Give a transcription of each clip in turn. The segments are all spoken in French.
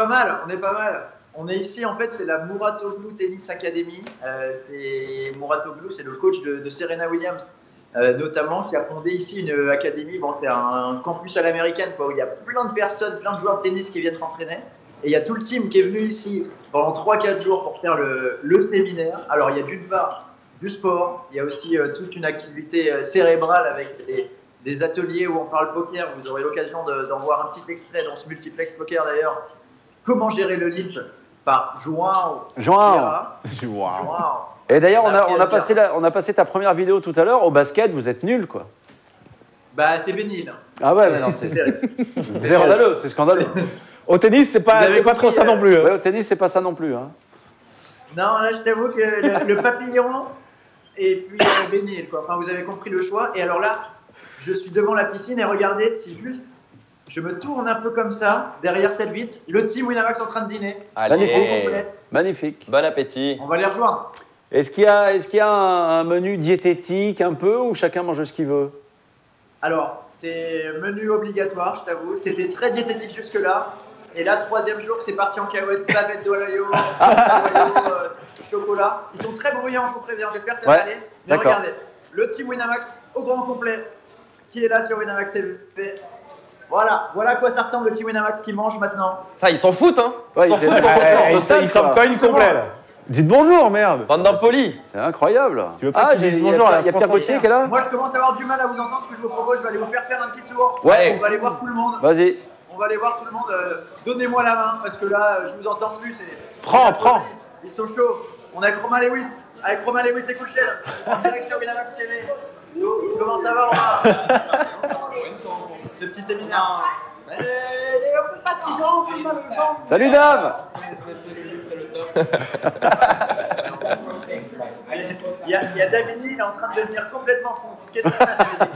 pas mal, on est pas mal. On est ici, en fait, c'est la Mouratoglou Tennis Academy. Mouratoglou, c'est le coach de Serena Williams, notamment, qui a fondé ici une académie. Bon, c'est un campus à l'américaine, quoi, où il y a plein de personnes, plein de joueurs de tennis qui viennent s'entraîner. Et il y a tout le team qui est venu ici pendant 3-4 jours pour faire le séminaire. Alors, il y a d'une part du sport, il y a aussi toute une activité cérébrale avec des ateliers où on parle poker. Vous aurez l'occasion d'en voir un petit extrait dans ce multiplex poker d'ailleurs. Comment gérer le limp par João. Et d'ailleurs, on a passé ta première vidéo tout à l'heure. Au basket, vous êtes nuls, quoi. Bah, c'est béni, là. Ah ouais, mais non, c'est scandaleux, c'est scandaleux. Au tennis, c'est pas trop ça non plus. Ouais, au tennis, c'est pas ça non plus. Hein. Non, là, je t'avoue que le papillon et puis béni, quoi. Enfin, vous avez compris le choix. Et alors là, je suis devant la piscine et regardez, si juste je me tourne un peu comme ça, derrière cette vitre, le team Winamax en train de dîner. Allez, magnifique. Bon appétit. On va les rejoindre. Est-ce qu'il y a un menu diététique un peu ou chacun mange ce qu'il veut? Alors, c'est menu obligatoire, je t'avoue. C'était très diététique jusque-là. Et là, 3e jour, c'est parti en cacahuète, bavette d'Ohio, chocolat. Ils sont très bruyants, je vous préviens. J'espère que ça va aller. Mais regardez, le team Winamax au grand complet qui est là sur Winamax TV. Voilà à quoi ça ressemble le team Winamax qui mange maintenant. Enfin, ils s'en foutent, hein. Ouais, ils s'en cognent complet, là. Dites bonjour, merde. Bande d'impolis. C'est incroyable. Tu veux pas qu'ils disent bonjour à la Il y a Pierre Gauthier qui est là. Moi, je commence à avoir du mal à vous entendre. Ce que je vous propose, je vais aller vous faire un petit tour. Ouais. On va aller voir tout le monde. Vas-y. On va aller voir tout le monde. Donnez-moi la main parce que là, je vous entends plus. Prends. Ils sont chauds. On a Romain Lewis. Avec Romain Lewis et Coulchen en direction Winamax TV. Comment ça va, Romain? Ce petit séminaire. Un peu fatigant, un peu mal aux jambes. Salut Dave. C'est le top. Il y a Davidi, il est en train de devenir complètement fou. Qu'est-ce qui se passe, Davidi?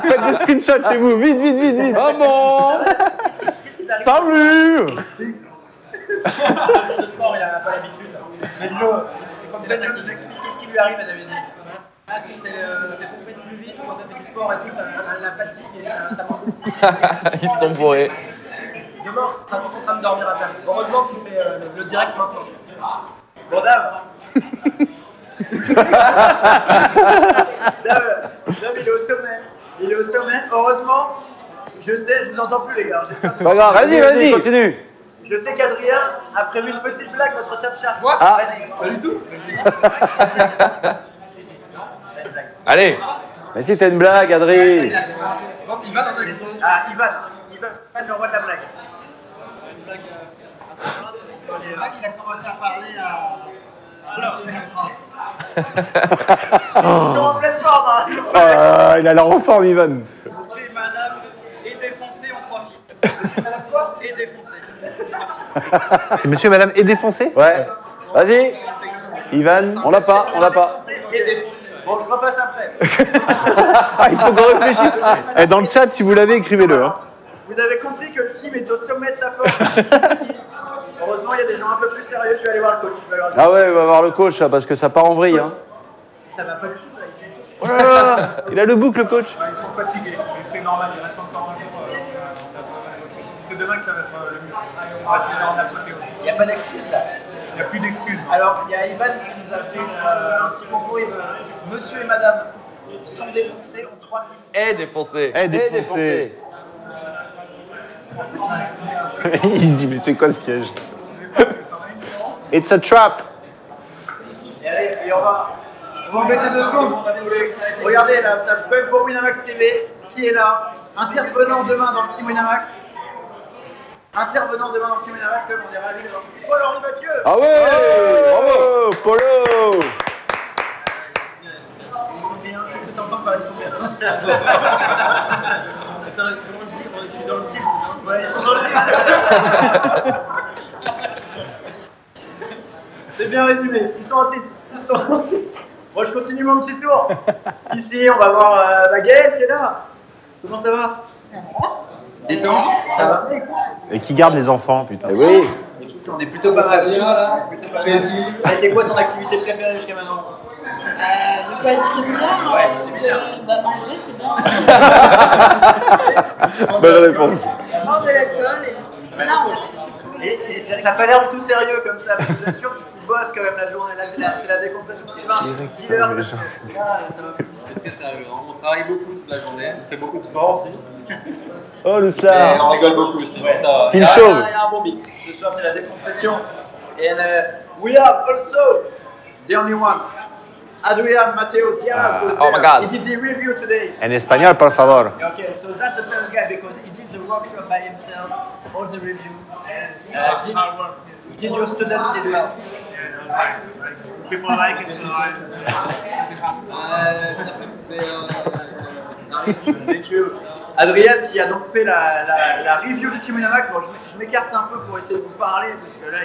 Faites des screenshots chez vous, vite. Ah bon. Salut. Le sport, il n'a pas l'habitude. Mais Joe, il faut que Ben nous explique qu'est-ce qui lui arrive à Davidi. Ah, t'es pompé plus vite, quand t'as fait du sport et tout, t'as la fatigue et ça manque. Ils sont bourrés. Demain, on sera tous en train de dormir à table. Heureusement que tu fais le direct maintenant. Bon, Dave. Dave, il est au sommet. Heureusement, je sais, je vous entends plus, les gars. C'est pas grave, vas-y, continue. Je sais qu'Adrien a prévu une petite blague, notre top chart. Ah. Vas-y. Pas du tout. Allez. Mais si t'as une blague, Adrien. Ah, Ivan, le roi de la blague. Il a commencé à parler à... Ils sont en pleine forme, hein. Il a l'air en forme, Ivan. Monsieur et madame est défoncé en 3 filles. Monsieur et madame quoi? Est défoncé. C'est monsieur et madame est défoncé? Ouais. Vas-y. Ivan. On l'a pas. Est défoncé. Bon, je repasse après. Il faut qu'on réfléchisse. Et dans le chat, si vous l'avez, écrivez-le. Hein. Vous avez compris que le team est au sommet de sa forme. Heureusement, il y a des gens un peu plus sérieux. Je vais aller voir le coach. Ah ouais, on va voir le coach là, parce que ça part en vrille. Hein. Ça va pas du tout. Là. Ils sont tous... Oh là là, il a le boucle, le coach. Ouais, ils sont fatigués. Et c'est normal, il reste encore un jour. C'est demain que ça va être le mieux. On va finir en apothéose. Il n'y a pas d'excuses là. Il n'y a plus d'excuses. Alors, il y a Ivan qui nous a fait un petit concours. Monsieur et madame sont défoncés en 3 fils. Et défoncé. Défoncé. Il se dit, mais c'est quoi ce piège? It's a trap. Et allez, et on va embêter 2 secondes. Regardez là, ça peut être pour Winamax TV qui est là. Intervenant demain dans le team Winamax. On est ravis de voir. Paul-Henri Mathieu. Ah ouais. Bravo, Polo. Ils sont bien. Qu'est-ce que t'entends par ils sont bien? Attends, comment je dis? Je suis dans le titre. Ouais, ils sont dans le titre. C'est bien résumé. Ils sont en titre. Moi, je continue mon petit tour. Ici, on va voir Gaëlle qui est là. Comment ça va? Détente, ça va? Et qui garde les enfants, putain. Eh oui. Écoute, on est plutôt pas mal. Ça a été quoi ton activité préférée jusqu'à maintenant? De quoi être séminaire? Ouais, séminaire. Manger, c'est bien. Bonne réponse. Prendre de l'alcool et Et ça n'a pas l'air du tout sérieux comme ça, mais je vous assure qu'il bosse quand même la journée. Là, c'est la décompression. Sylvain, dis-leur. Là, ça va plus. C'est très sérieux. On travaille beaucoup toute la journée. On fait beaucoup de sport aussi. Oh, Et Lousla. on rigole beaucoup aussi. Ouais, ça va. Pile Il y a- chauve. il y a un bon mix. Ce soir, c'est la décompression. And we have also the only one, Adrian Mateos Diaz. was oh my there. God. He did the review today. En español, por favor. Okay, so that's the sales guy because he did the workshop by himself, all the review. Did your students did well? People like it, so Adrien qui a donc fait la review du Team Winamax. Bon, je m'écarte un peu pour essayer de vous parler parce que là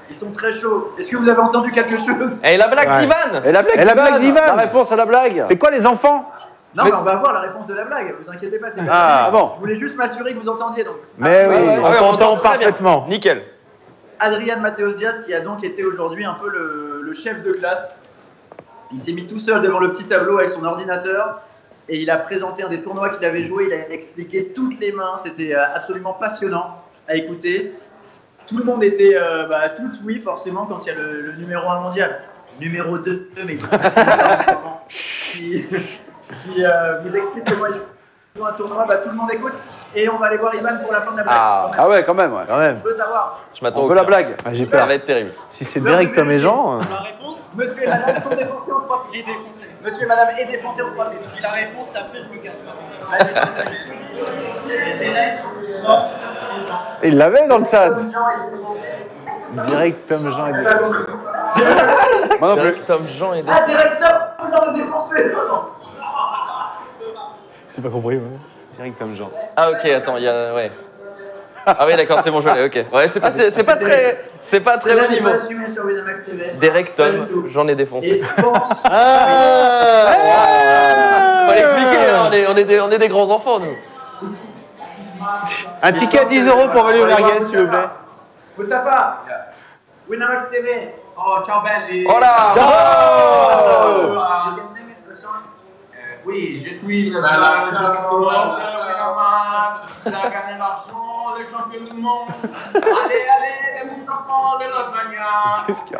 ils sont très chauds. Est-ce que vous avez entendu quelque chose? Et la blague Ouais. d'Ivan. Et la blague Et la blague d'Ivan. La réponse à la blague. C'est quoi les enfants? Non, mais on va voir la réponse de la blague. Vous inquiétez pas, c'est pas Ah bon. Je voulais juste m'assurer que vous entendiez donc. Mais oui, ouais, on ouais, t'entend très bien. parfaitement. Nickel. Adrian Mateos Diaz qui a donc été aujourd'hui un peu le chef de classe. Il s'est mis tout seul devant le petit tableau avec son ordinateur et il a présenté un des tournois qu'il avait joué. Il a expliqué toutes les mains. C'était absolument passionnant à écouter. Tout le monde était tout oui forcément quand il y a le numéro 1 mondial. Numéro 2, mais qui vous explique comment il joue un tournoi. Tout le monde écoute et on va aller voir Ivan pour la fin de la blague. Ah. Ah ouais, quand même. Ouais. Quand même. On veut savoir. Je m'attends On au veut la pire. blague. Ah, j'ai Ça peur. va être terrible. Si c'est direct Tom et Jean. La réponse Monsieur et madame sont défoncés en 3 est défoncée. Monsieur et madame est défoncé en 3 Si la réponse, après, je me casse pas. Il l'avait dans le chat. Direct Tom Jean et Moi non plus. Tom Jean et Ah, directeur, j'en ai défoncé. J'ai pas compris, moi. Direct Tom Jean. Ah ok, attends, il y a... Ouais. Ah oui, d'accord, c'est bon, je l'ai, ok. Ouais, c'est pas très bon niveau. Assumé sur Winamax TV. Derek Pas du Tom, tout. j'en ai Et défoncé. je pense. Faut l'expliquer, hein, on est des grands enfants, nous. Un ticket à 10 € pour Valéo Merguez, s'il vous plaît. Mustapha, Winamax TV. Oh, ciao belli. Oh là. You can sing it, the song. Oui, je suis le il a gagné l'argent, les champions du monde. Allez, allez, les Mustapha, les Lasagna. Qu'est-ce qu'il y a?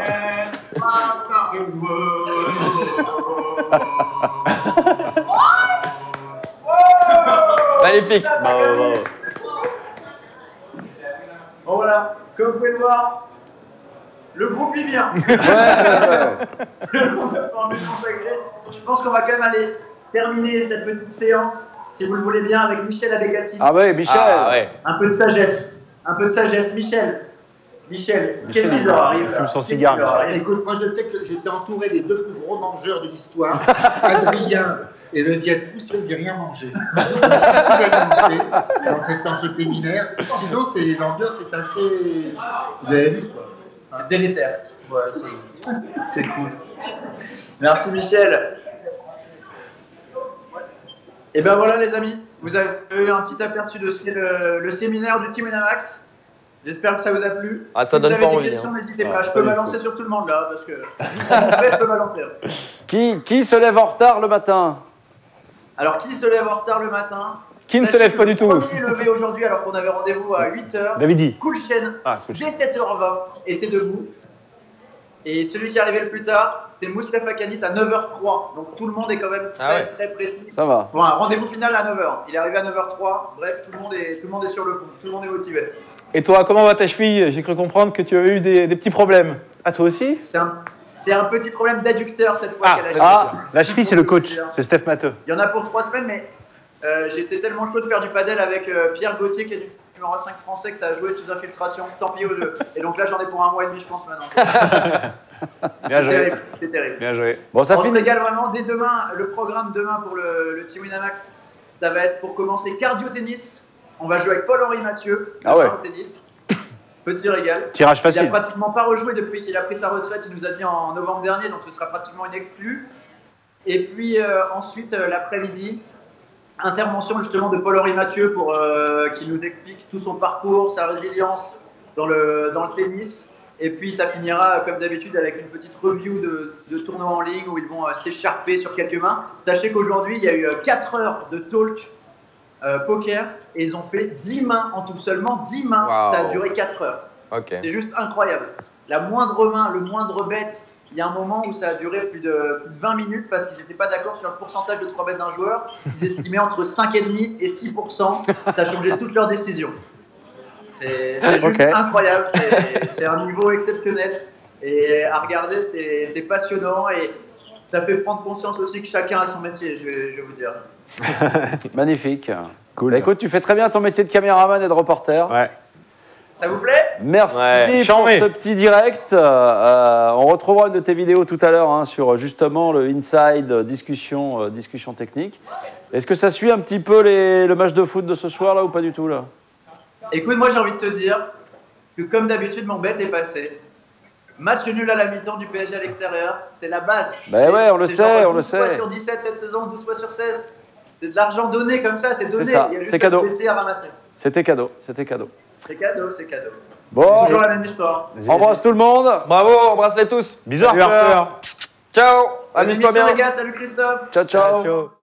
Magnifique. Bravo, bravo. Bon voilà, comme vous pouvez le voir, le groupe vit bien. Je pense qu'on va quand même aller terminer cette petite séance, si vous le voulez bien, avec Michel Abécassis. Ah ouais, Michel. Ah ouais. Un peu de sagesse. Michel, qu'est-ce qui leur arrive là? fume son Qu'est-ce qui cigare, leur Michel. arrive? Écoute, moi je sais que j'étais entouré des deux plus gros mangeurs de l'histoire, Adrien et le Viatou, si on ne vient rien manger. Je suis allé manger dans ce séminaire. Sinon, l'ambiance est assez. Vous avez vu quoi. Délétère. Ouais, c'est cool. Merci Michel. Et ben voilà les amis, vous avez eu un petit aperçu de ce qu'est le séminaire du Team Winamax. J'espère que ça vous a plu. Ah, ça si donne vous avez pas des envie, questions, hein. n'hésitez Ah, pas. Je pas peux du balancer tout. sur tout le monde là, parce que jusqu'à mon fait, je peux balancer. Qui se lève en retard le matin? Alors, qui se lève en retard le matin? Qui ne se Sachez lève que pas du tout. Le premier levé aujourd'hui, alors qu'on avait rendez-vous à 8h. Davidi. Kulchen, Ah, Kulchen. dès 7h20, était debout. Et celui qui est arrivé le plus tard, c'est Moustapha Kanit à 9h03. Donc tout le monde est quand même très, Ah ouais. très précis. Ça va. Pour un rendez-vous final à 9h. Il est arrivé à 9h03. Bref, tout le monde est sur le coup. Tout le monde est motivé. Et toi, comment va ta cheville? J'ai cru comprendre que tu avais eu des petits problèmes. Ah, toi aussi? C'est un petit problème d'adducteur cette fois qu'elle a. Ah, la cheville, c'est le coach. C'est Steph Matteux. Il y en a pour 3 semaines, mais j'étais tellement chaud de faire du padel avec Pierre Gauthier, qui est du numéro 5 français, que ça a joué sous infiltration. Tant pis aux deux. Et donc là, j'en ai pour 1 mois et demi, je pense, maintenant. Bien joué. Terrible, c'est terrible. Bien joué. Bon, ça On se finit. régale vraiment dès demain. Le programme demain pour le Team Winamax, ça va être pour commencer cardio-tennis. On va jouer avec Paul-Henri Mathieu, Ah ouais. au tennis. Petit régal. Tirage Il n'a facile. pratiquement pas rejoué depuis qu'il a pris sa retraite. Il nous a dit en novembre dernier, donc ce sera pratiquement une exclue. Et puis ensuite, l'après-midi, intervention justement de Paul-Henri Mathieu pour qui nous explique tout son parcours, sa résilience dans le tennis. Et puis ça finira comme d'habitude avec une petite review de tournois en ligne où ils vont s'écharper sur quelques mains. Sachez qu'aujourd'hui, il y a eu 4 heures de talk poker et ils ont fait 10 mains en tout, seulement 10 mains. Wow. Ça a duré 4 heures. Ok. C'est juste incroyable. La moindre main, le moindre bet, il y a un moment où ça a duré plus de 20 minutes parce qu'ils n'étaient pas d'accord sur le pourcentage de 3 bêtes d'un joueur. Ils estimaient entre 5,5 et 6%. Ça changeait toutes leurs décisions. C'est juste incroyable. C'est un niveau exceptionnel. Et à regarder, c'est passionnant et ça fait prendre conscience aussi que chacun a son métier, je vais vous dire. Magnifique. Cool. Bah, écoute, tu fais très bien ton métier de caméraman et de reporter. Ouais. Ça vous plaît? Merci Ouais, pour charmé. ce petit direct. On retrouvera une de tes vidéos tout à l'heure sur justement le inside discussion technique. Est-ce que ça suit un petit peu le match de foot de ce soir là ou pas du tout là? Écoute, moi j'ai envie de te dire que comme d'habitude, mon bet est passé. Match nul à la mi-temps du PSG à l'extérieur, c'est la base. Ben ouais, on le sait, on le 12 fois sait. sur 17 cette saison, 12 fois sur 16. C'est de l'argent donné comme ça, c'est donné. C'est ça, Il y a juste c'est cadeau. à se baisser à ramasser. C'était cadeau, c'était cadeau. C'est cadeau, c'est cadeau. Bon, Toujours la même histoire. embrasse tout le monde. Bravo, embrasse-les tous. Bisous, Salut, Harper. Harper. Ciao. Bonne Amuse-toi émission, bien. les gars, salut Christophe. Ciao, ciao. Ciao.